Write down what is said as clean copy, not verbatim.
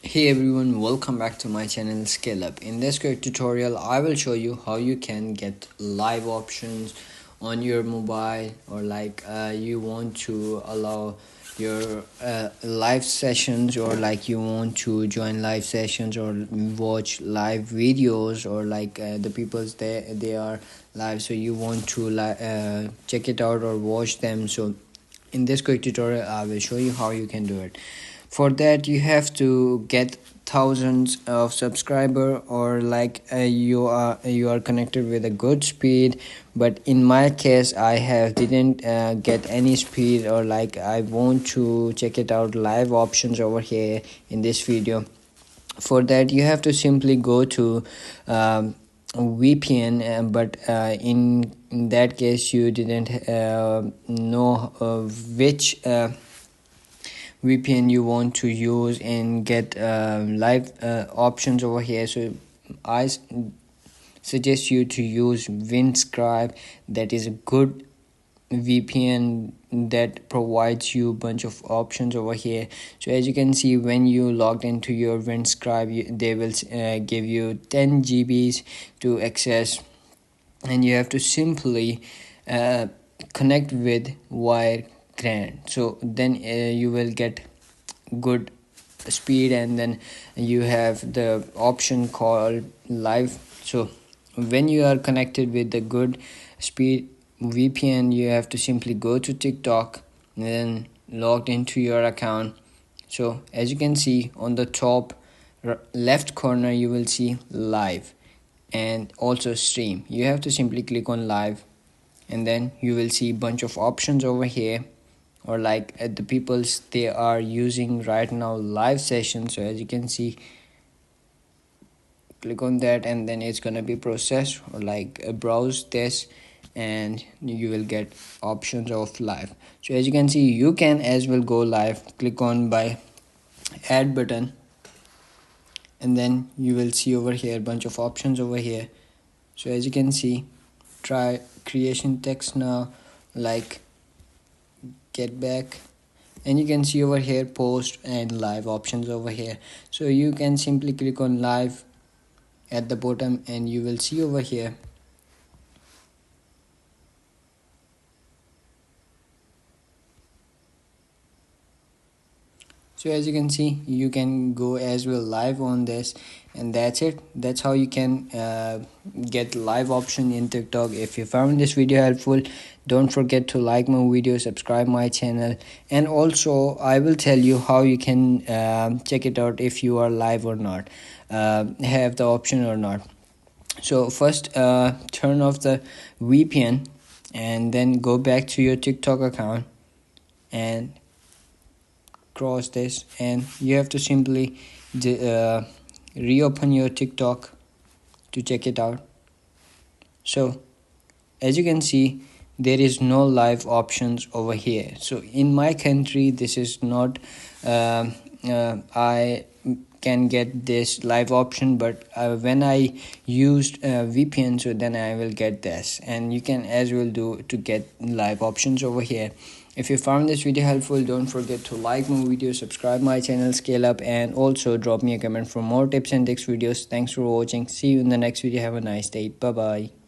Hey everyone, welcome back to my channel Scale Up. In this quick tutorial, I will show you how you can get live options on your mobile, or you want to allow your live sessions, or you want to join live sessions or watch live videos, or the people's they are live, so you want to check it out or watch them. So in this quick tutorial, I will show you how you can do it. For that, you have to get thousands of subscriber, or you are connected with a good speed. But in my case, I have didn't get any speed, or I want to check it out live options over here in this video. For that, you have to simply go to VPN, but in that case you didn't know which VPN you want to use and get live options over here. So I suggest you to use Winscribe. That is a good VPN that provides you a bunch of options over here. So as you can see, when you logged into your Winscribe, they will give you 10 GBs to access, and you have to simply connect with wire grand. So then you will get good speed, and then you have the option called live. So when you are connected with the good speed VPN, you have to simply go to TikTok and then logged into your account. So as you can see on the top left corner, you will see live and also stream. You have to simply click on live, and then you will see bunch of options over here, or the people's they are using right now live session. So as you can see, click on that, and then it's gonna be processed, or browse this, and you will get options of live. So as you can see, you can as well go live. Click on by add button, and then you will see over here bunch of options over here. So as you can see, try creation text now, get back, and you can see over here post and live options over here. So you can simply click on live at the bottom, and you will see over here so as you can see, you can go as well live on this, and that's it. That's how you can get live option in TikTok. If you found this video helpful, don't forget to like my video, subscribe my channel, and also I will tell you how you can check it out if you are live or not, have the option or not. So first, turn off the VPN, and then go back to your TikTok account and cross this, and you have to simply reopen your TikTok to check it out. So as you can see, there is no live options over here. So in my country, this is not I can get this live option, but when I used VPN, so then I will get this, and you can as well do to get live options over here. If you found this video helpful, don't forget to like my video, subscribe my channel Scale Up, and also drop me a comment for more tips and tricks videos. Thanks for watching. See you in the next video. Have a nice day. Bye bye.